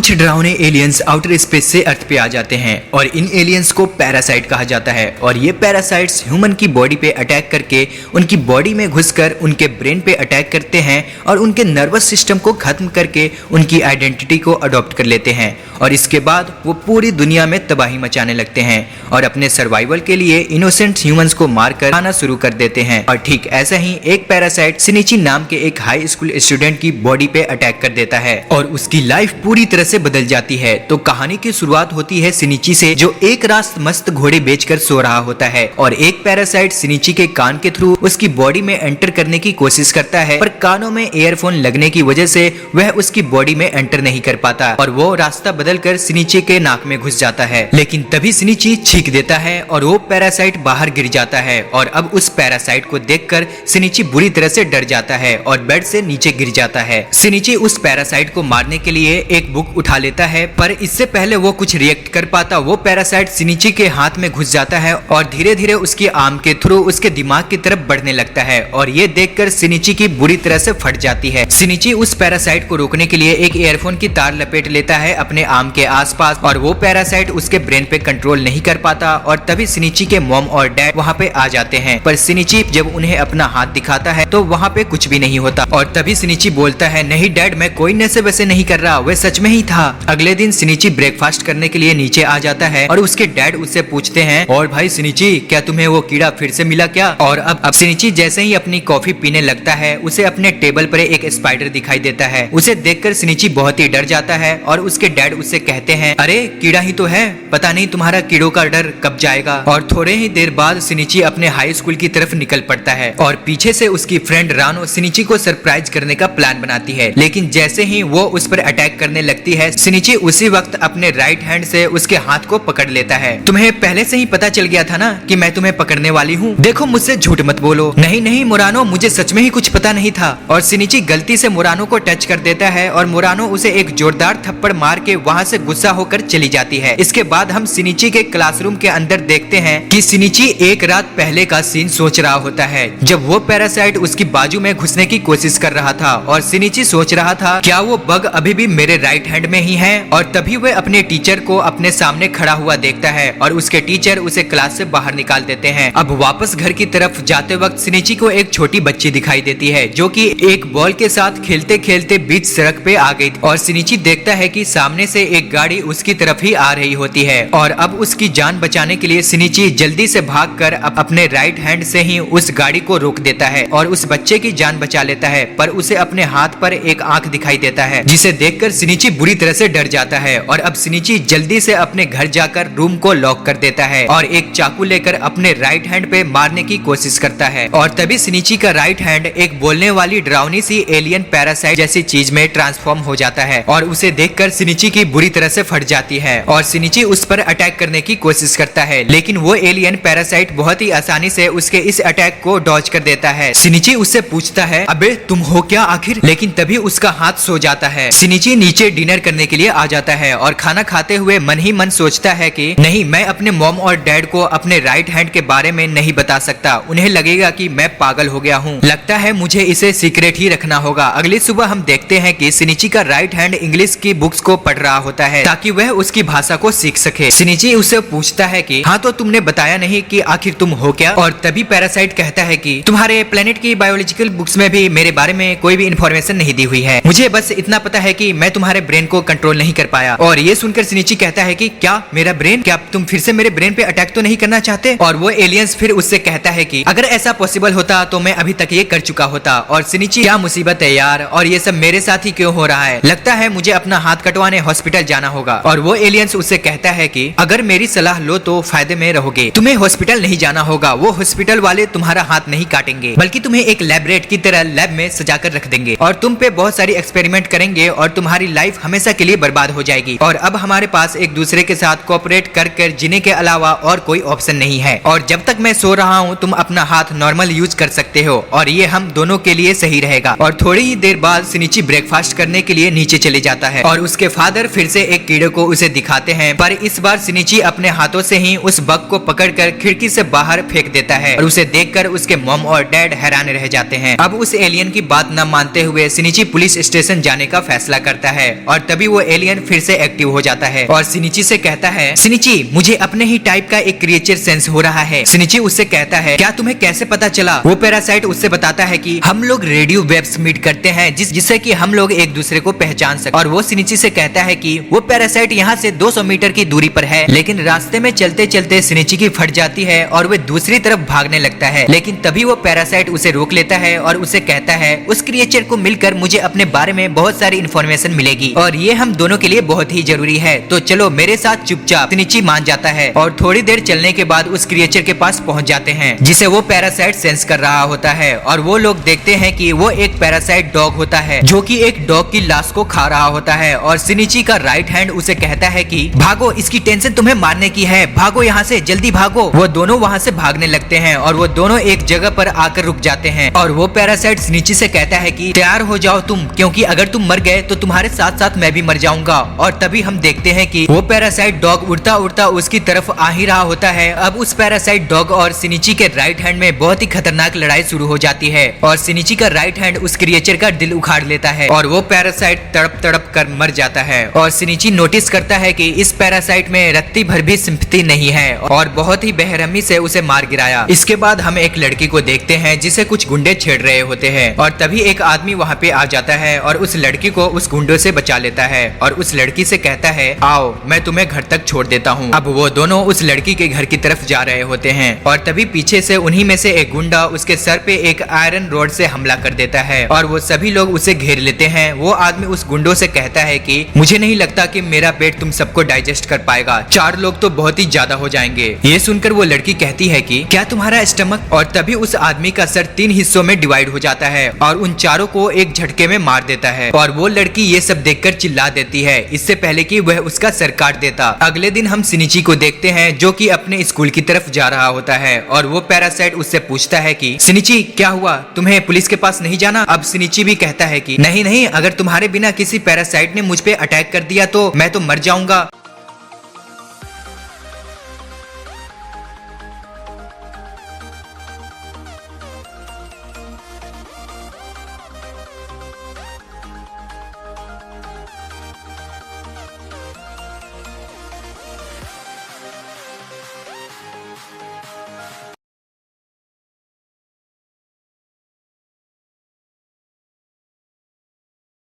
कुछ डरावने aliens outer space से अर्थ पे आ जाते हैं और इन एलियंस को पैरासाइट कहा जाता है। और ये पैरासाइट्स ह्यूमन की बॉडी पे अटैक करके उनकी बॉडी में घुसकर उनके ब्रेन पे अटैक करते हैं और उनके नर्वस सिस्टम को खत्म करके उनकी आइडेंटिटी को अडॉप्ट कर लेते हैं और इसके बाद वो पूरी दुनिया में तबाही मचाने लगते हैं और अपने सर्वाइवल के लिए इनोसेंट ह्यूमंस को मारकर खाना शुरू कर देते हैं। और ठीक ऐसा ही एक पैरासाइट सिनिची नाम के एक हाई स्कूल स्टूडेंट की बॉडी पे अटैक कर देता है और उसकी लाइफ पूरी तरह से बदल जाती है। तो कहानी की शुरुआत होती है सिनिची से, जो एक रात मस्त घोड़े बेचकर सो रहा होता है और एक पैरासाइट सिनिची के कान के थ्रू उसकी बॉडी में एंटर करने की कोशिश करता है, पर कानों में ईयरफोन लगने की वजह से वह उसकी बॉडी में एंटर नहीं कर पाता और वो रास्ता बदलकर सिनिची के नाक में घुस जाता है। लेकिन तभी सिनिची छींक देता है और वो पैरासाइट बाहर गिर जाता है और अब उस पैरासाइट को देखकर सिनिची बुरी तरह से डर जाता है और बेड से नीचे गिर जाता है। सिनिची उस पैरासाइट को मारने के लिए एक बुक उठा लेता है, पर इससे पहले वो कुछ रिएक्ट कर पाता वो पैरासाइट सिनिची के हाथ में घुस जाता है और धीरे धीरे उसकी आर्म के थ्रू उसके दिमाग की तरफ बढ़ने लगता है और ये देखकर सिनिची की बुरी तरह से फट जाती है। सिनिची उस पैरासाइट को रोकने के लिए एक ईयरफोन की तार लपेट लेता है अपने आर्म के आसपास और वो पैरासाइट उसके ब्रेन पे कंट्रोल नहीं कर पाता और तभी सिनिची के मॉम और डैड वहाँ पे आ जाते हैं। पर सिनिची जब उन्हें अपना हाथ दिखाता है तो वहाँ पे कुछ भी नहीं होता और तभी सिनिची बोलता है, नहीं डैड, मैं कोई नशे वैसे नहीं कर रहा, वह सच में ही था। अगले दिन सिनिची ब्रेकफास्ट करने के लिए नीचे आ जाता है और उसके डैड उससे पूछते हैं, और भाई सिनिची, क्या तुम्हें वो कीड़ा फिर से मिला क्या? और अब सिनिची जैसे ही अपनी कॉफी पीने लगता है उसे अपने टेबल पर एक स्पाइडर दिखाई देता है। उसे देखकर सिनिची बहुत ही डर जाता है और उसके डैड उससे कहते हैं, अरे कीड़ा ही तो है, पता नहीं तुम्हारा कीड़ों का डर कब जाएगा। और थोड़े ही देर बाद सिनिची अपने हाई स्कूल की तरफ निकल पड़ता है और पीछे से उसकी फ्रेंड रानो सिनिची को सरप्राइज करने का प्लान बनाती है। लेकिन जैसे ही वो उस पर अटैक करने लगती है, सिनिची उसी वक्त अपने राइट हैंड से उसके हाथ को पकड़ लेता है। तुम्हें पहले से ही पता चल गया था ना कि मैं तुम्हें पकड़ने वाली हूँ, देखो मुझसे झूठ मत बोलो। नहीं नहीं मुरानो, मुझे सच में ही कुछ पता नहीं था। और सिनिची गलती से मुरानो को टच कर देता है और मुरानो उसे एक जोरदार थप्पड़ मार के वहाँ से गुस्सा होकर चली जाती है। इसके बाद हम सिनिची के क्लासरूम के अंदर देखते हैं कि सिनिची एक रात पहले का सीन सोच रहा होता है, जब वो पैरासाइट उसकी बाजू में घुसने की कोशिश कर रहा था और सिनिची सोच रहा था क्या वो बग अभी भी मेरे राइट हैंड में ही है। और तभी वह अपने टीचर को अपने सामने खड़ा हुआ देखता है और उसके टीचर उसे क्लास से बाहर निकाल देते हैं। अब वापस घर की तरफ जाते वक्त सिनिची को एक छोटी बच्ची दिखाई देती है जो कि एक बॉल के साथ खेलते खेलते बीच सड़क पे आ गई और सिनिची देखता है कि सामने से एक गाड़ी उसकी तरफ ही आ रही होती है और अब उसकी जान बचाने के लिए सिनिची जल्दी से भागकर अपने राइट हैंड से ही उस गाड़ी को रोक देता है और उस बच्चे की जान बचा लेता है। पर उसे अपने हाथ पर एक आंख दिखाई देता है जिसे देखकर सिनिची बुरी तरह से डर जाता है और अब सिनिची जल्दी से अपने घर जाकर रूम को लॉक कर देता है और एक चाकू लेकर अपने राइट हैंड पे मारने की कोशिश करता है। और तभी सिनिची का राइट हैंड एक बोलने वाली डरावनी सी एलियन पैरासाइट जैसी चीज में ट्रांसफॉर्म हो जाता है और उसे देखकर सिनिची की बुरी तरह से फट जाती है और सिनिची उस पर अटैक करने की कोशिश करता है, लेकिन वो एलियन पैरासाइट बहुत ही आसानी से उसके इस अटैक को डॉज कर देता है। सिनिची उससे पूछता है, अबे तुम हो क्या आखिर? लेकिन तभी उसका हाथ सो जाता है। सिनिची नीचे डिनर करने के लिए आ जाता है और खाना खाते हुए मन ही मन सोचता है कि नहीं, मैं अपने मॉम और डैड को अपने राइट हैंड के बारे में नहीं बता सकता, उन्हें लगेगा कि मैं पागल हो गया हूँ। लगता है मुझे इसे सीक्रेट ही रखना होगा। अगली सुबह हम देखते हैं कि सिनिची का राइट हैंड इंग्लिश की बुक्स को पढ़ रहा होता है ताकि वह उसकी भाषा को सीख सके। सिनिची उससे पूछता है कि हाँ, तो तुमने बताया नहीं कि आखिर तुम हो क्या? और तभी पैरासाइट कहता है कि तुम्हारे प्लेनेट की बायोलॉजिकल बुक्स में भी मेरे बारे में कोई भी इंफॉर्मेशन नहीं दी हुई है, मुझे बस इतना पता है कि मैं तुम्हारे ब्रेन को कंट्रोल नहीं कर पाया। और ये सुनकर सिनिची कहता है कि क्या मेरा ब्रेन? क्या तुम फिर से मेरे ब्रेन पे अटैक तो नहीं करना चाहते? और वो एलियंस फिर उससे कहता है कि अगर ऐसा पॉसिबल होता तो मैं अभी तक ये कर चुका होता। और सिनिची, क्या मुसीबत है यार, और ये सब मेरे साथ ही क्यों हो रहा है? लगता है मुझे अपना हाथ कटवाने हॉस्पिटल जाना होगा। और वो एलियंस उससे कहता है कि अगर मेरी सलाह लो तो फायदे में रहोगे, तुम्हें हॉस्पिटल नहीं जाना होगा, वो हॉस्पिटल वाले तुम्हारा हाथ नहीं काटेंगे बल्कि तुम्हें एक लैबोरेट की तरह लैब में सजा कर रख देंगे और तुम पे बहुत सारी एक्सपेरिमेंट करेंगे और तुम्हारी लाइफ हमेशा के लिए बर्बाद हो जाएगी। और अब हमारे पास एक दूसरे के साथ कोऑपरेट कर जीने के अलावा और कोई ऑप्शन नहीं है और जब तक मैं सो रहा हूँ तुम अपना हाथ नॉर्मल यूज कर सकते हो और ये हम दोनों के लिए सही रहेगा। और थोड़ी ही देर बाद सिनिची ब्रेकफास्ट करने के लिए नीचे चले जाता है और उसके फादर फिर से एक कीड़े को उसे दिखाते हैं, पर इस बार शिनिची अपने हाथों से ही उस बग को पकड़कर खिड़की से बाहर फेंक देता है और उसे देखकर उसके मॉम और डैड हैरान रह जाते हैं। अब उस एलियन की बात न मानते हुए शिनिची पुलिस स्टेशन जाने का फैसला करता है और तभी वो एलियन फिर से एक्टिव हो जाता है और शिनिची से कहता है, शिनिची मुझे अपने ही टाइप का एक क्रिएचर सेंस हो रहा है। शिनिची उससे कहता है, क्या तुम्हें कैसे पता चला? वो पैरासाइट उससे बताता है कि हम लोग रेडियो वेव्स मीट करते हैं जिससे कि हम लोग एक दूसरे को पहचान सके। और वो शिनिची से कहता है कि वो पैरासाइट यहाँ से 200 मीटर की दूरी पर है, लेकिन रास्ते में चलते चलते शिनिची की फट जाती है और वो दूसरी तरफ भागने लगता है। लेकिन तभी वो पैरासाइट उसे रोक लेता है और उसे कहता है, उस क्रिएचर को मिलकर मुझे अपने बारे में बहुत सारी इन्फॉर्मेशन मिलेगी और ये हम दोनों के लिए बहुत ही जरूरी है, तो चलो मेरे साथ चुपचाप। शिनिची मान जाता है और थोड़ी देर चलने के बाद उस क्रिएचर के पास पहुंच जाते हैं जिसे वो पैरासाइट सेंस कर रहा होता है और वो लोग देखते हैं कि वो एक पैरासाइट डॉग होता है जो कि एक डॉग की लाश को खा रहा होता है। और शिनिची का राइट हैंड उसे कहता है कि भागो, इसकी टेंशन तुम्हें मारने की है, भागो यहाँ से, जल्दी भागो। वो दोनों वहाँ से भागने लगते हैं और वो दोनों एक जगह पर आकर रुक जाते हैं और वो पैरासाइट शिनिची से कहता है कि तैयार हो जाओ तुम, क्योंकि अगर तुम मर गए तो तुम्हारे साथ साथ मैं भी मर जाऊंगा। और तभी हम देखते हैं कि वो पैरासाइट डॉग उड़ता उड़ता उसकी तरफ आ ही रहा होता है। अब उस पैरासाइट डॉग और शिनिची के राइट हैंड में बहुत ही खतरनाक लड़ाई शुरू हो जाती है और शिनिची का राइट हैंड उस क्रिएचर का दिल उखाड़ लेता है और वो पैरासाइट तड़प तड़प कर मर जाता है। और शिनिची नोटिस करता है कि इस पैरासाइट में रत्ती भर भी सिंपैथी नहीं है और बहुत ही बेरहमी से उसे मार गिराया। इसके बाद हम एक लड़की को देखते हैं जिसे कुछ गुंडे छेड़ रहे होते हैं और तभी एक आदमी वहाँ पे आ जाता है और उस लड़की को उस गुंडों से बचा लेता है और उस लड़की से कहता है, आओ मैं तुम्हें घर तक छोड़ देता हूँ। अब वो दोनों उस लड़की के घर की तरफ जा रहे होते हैं और तभी पीछे से उन्हीं में से एक गुंडा उसके सर पे एक आयरन रॉड से हमला कर देता है और वो सभी लोग उसे घेर लेते हैं। वो आदमी उस गुंडों से कहता है कि मुझे नहीं लगता कि मेरा पेट तुम सबको डाइजेस्ट कर पाएगा, 4 लोग तो बहुत ही ज्यादा हो जाएंगे। ये सुनकर वो लड़की कहती है कि क्या तुम्हारा स्टमक? और तभी उस आदमी का सर 3 हिस्सों में डिवाइड हो जाता है और उन चारों को एक झटके में मार देता है और वो लड़की ये सब देखकर चिल्ला देती है इससे पहले कि वह उसका सर काट देता। अगले दिन हम शिनिची को देखते हैं जो कि अपने स्कूल की तरफ जा रहा होता है और वो पैरासाइट उससे पूछता है कि शिनिची क्या हुआ, तुम्हें पुलिस के पास नहीं जाना? अब शिनिची भी कहता है कि नहीं नहीं, अगर तुम्हारे बिना किसी पैरासाइट ने मुझ पे अटैक कर दिया तो मैं तो मर जाऊंगा।